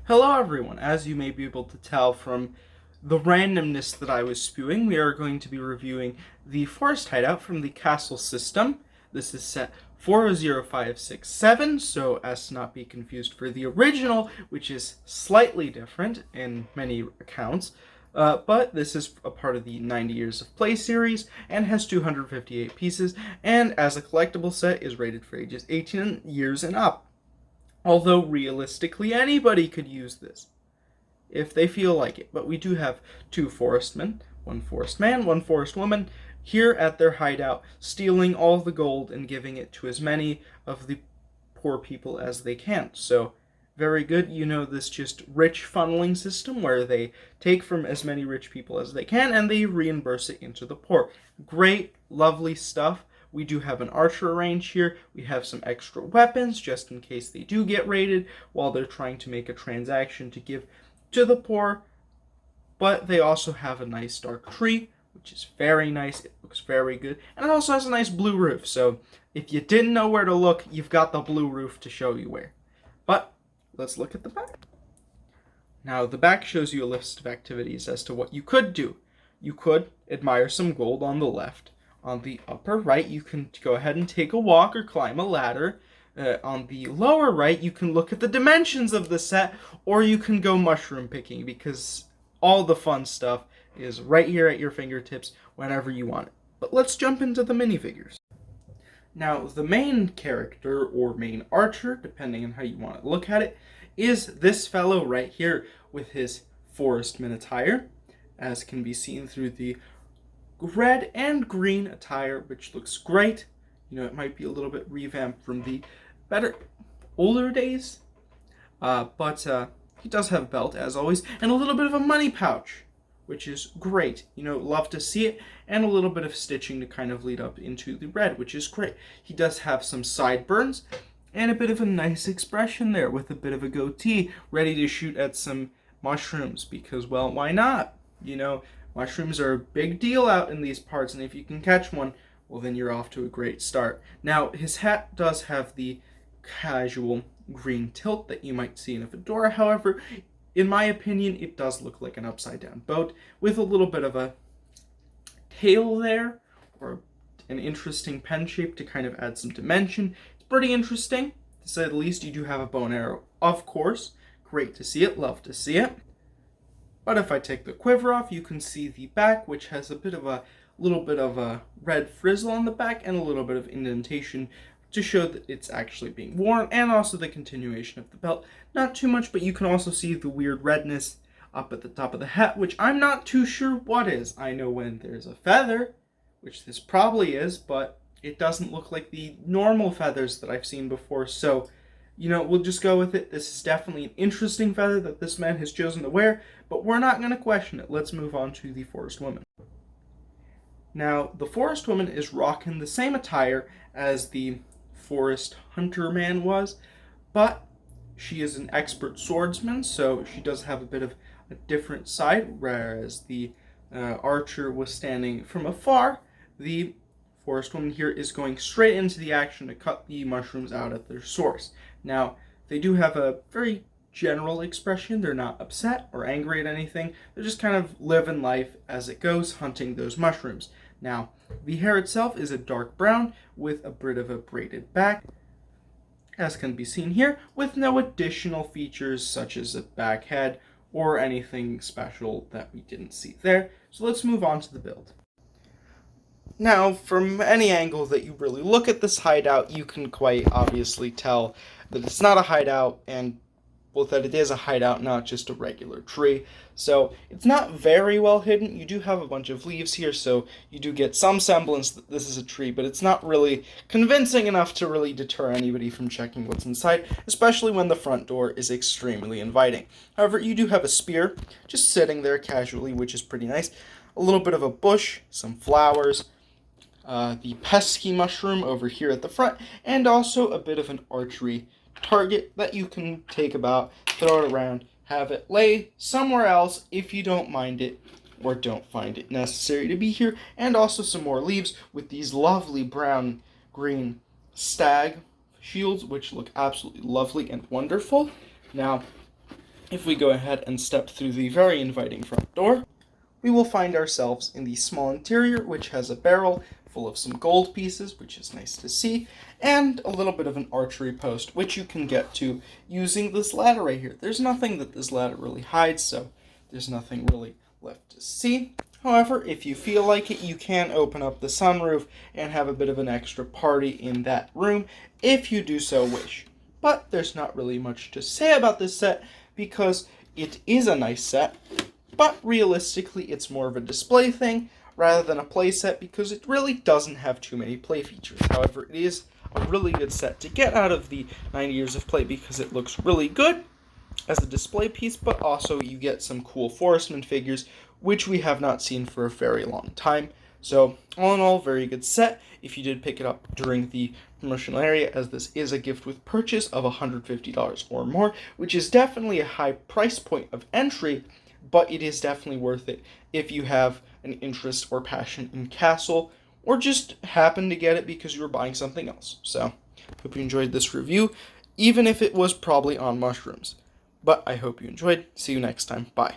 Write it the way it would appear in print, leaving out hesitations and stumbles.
Hello everyone, as you may be able to tell from the randomness that I was spewing, we are going to be reviewing the Forest Hideout from the Castle system. This is set 40567, so as to not be confused for the original, which is slightly different in many accounts. But this is a part of the 90 Years of Play series and has 258 pieces, and as a collectible set is rated for ages 18 years and up. Although realistically anybody could use this if they feel like it. But we do have two forestmen, one forest man, one forest woman, here at their hideout, stealing all the gold and giving it to as many of the poor people as they can. So, very good. You know, this just rich funneling system where they take from as many rich people as they can and they reimburse it into the poor. Great, lovely stuff. We do have an archer range here. We have some extra weapons just in case they do get raided while they're trying to make a transaction to give to the poor. But they also have a nice dark tree, which is very nice. It looks very good. And it also has a nice blue roof. So if you didn't know where to look, you've got the blue roof to show you where. But let's look at the back. Now, the back shows you a list of activities as to what you could do. You could admire some gold on the left. On the upper right, you can go ahead and take a walk or climb a ladder. On the lower right, you can look at the dimensions of the set, or you can go mushroom picking, because all the fun stuff is right here at your fingertips whenever you want it. But let's jump into the minifigures. Now, the main character, or main archer, depending on how you want to look at it, is this fellow right here with his forestman attire, as can be seen through the red and green attire, which looks great. You know, it might be a little bit revamped from the older days, but he does have a belt, as always, and a little bit of a money pouch, which is great. You know, love to see it, and a little bit of stitching to kind of lead up into the red, which is great. He does have some sideburns, and a bit of a nice expression there, with a bit of a goatee, ready to shoot at some mushrooms, because, well, why not? You know, mushrooms are a big deal out in these parts, and if you can catch one, well, then you're off to a great start. Now, his hat does have the casual green tilt that you might see in a fedora. However, in my opinion, it does look like an upside-down boat with a little bit of a tail there, or an interesting pen shape to kind of add some dimension. It's pretty interesting, to say the least. You do have a bow and arrow, of course. Great to see it, love to see it. But if I take the quiver off, you can see the back, which has a little bit of a red frizzle on the back and a little bit of indentation to show that it's actually being worn, and also the continuation of the belt. Not too much, but you can also see the weird redness up at the top of the hat, which I'm not too sure what is. I know when there's a feather, which this probably is, but it doesn't look like the normal feathers that I've seen before, so you know, we'll just go with it. This is definitely an interesting feather that this man has chosen to wear, but we're not going to question it. Let's move on to the forest woman. Now, the forest woman is rocking the same attire as the forest hunter man was, but she is an expert swordsman, so she does have a bit of a different side, whereas the archer was standing from afar. The forest woman here is going straight into the action to cut the mushrooms out at their source. Now, they do have a very general expression. They're not upset or angry at anything. They're just kind of living life as it goes, hunting those mushrooms. Now, the hair itself is a dark brown with a bit of a braided back, as can be seen here, with no additional features such as a back head or anything special that we didn't see there. So let's move on to the build. Now, from any angle that you really look at this hideout, you can quite obviously tell that it's not a hideout, and, well, that it is a hideout, not just a regular tree. So, it's not very well hidden. You do have a bunch of leaves here, so you do get some semblance that this is a tree, but it's not really convincing enough to really deter anybody from checking what's inside, especially when the front door is extremely inviting. However, you do have a spear just sitting there casually, which is pretty nice. A little bit of a bush, some flowers, the pesky mushroom over here at the front, and also a bit of an archery target that you can take about, throw it around, have it lay somewhere else if you don't mind it or don't find it necessary to be here, and also some more leaves with these lovely brown-green stag shields, which look absolutely lovely and wonderful. Now, If we go ahead and step through the very inviting front door, we will find ourselves in the small interior, which has a barrel full of some gold pieces, which is nice to see, and a little bit of an archery post, which you can get to using this ladder right here. There's nothing that this ladder really hides, so there's nothing really left to see. However, if you feel like it, you can open up the sunroof and have a bit of an extra party in that room if you do so wish. But there's not really much to say about this set because it is a nice set, but realistically it's more of a display thing rather than a play set because it really doesn't have too many play features. However, it is a really good set to get out of the 90 years of play because it looks really good as a display piece, but also you get some cool Forest figures, which we have not seen for a very long time. So all in all, very good set if you did pick it up during the promotional area, as this is a gift with purchase of $150 or more, which is definitely a high price point of entry, but it is definitely worth it if you have an interest or passion in Castle, or just happen to get it because you were buying something else. So, hope you enjoyed this review, even if it was probably on mushrooms. But I hope you enjoyed. See you next time. Bye.